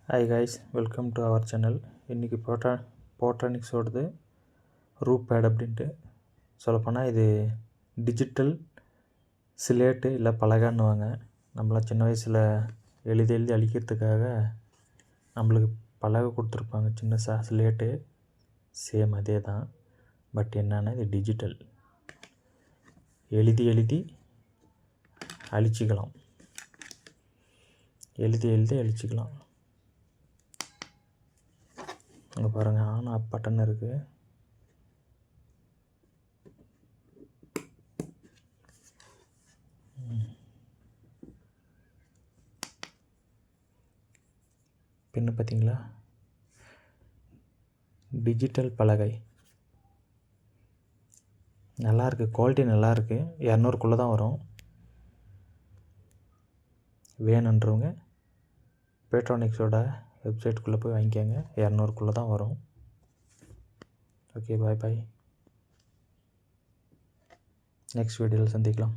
Hi guys, welcome to our channel. இன்றைக்கி போட்ரானிக்ஸோடது Roop bad அப்படின்ட்டு சொல்லப்போனால் இது டிஜிட்டல் சிலேட்டு இல்லை பலகைன்னுவாங்க. நம்மளாம் சின்ன வயசில் எழுதி அழிக்கிறதுக்காக நம்மளுக்கு பலகை கொடுத்துருப்பாங்க, சின்ன சிலேட்டு. சேம் அதே தான், பட் என்னன்னா இது டிஜிட்டல். எழுதி அழிச்சிக்கலாம், எழுதி அழிச்சிக்கலாம். அங்கே பாருங்கள், ஆன் ஆஃப் பட்டன் இருக்குது. பின்னு பார்த்தீங்களா, டிஜிட்டல் பலகை நல்லாயிருக்கு, குவாலிட்டி நல்லாயிருக்கு. 200க்குள்ளே தான் வரும். வேணுன்றவங்க போட்ரானிக்ஸோட வெப்சைட்டுக்குள்ளே போய் வாங்கிக்கோங்க. 200க்குள்ளே தான் வரும். ஓகே, பாய். நெக்ஸ்ட் வீடியோவில் சந்திக்கலாம்.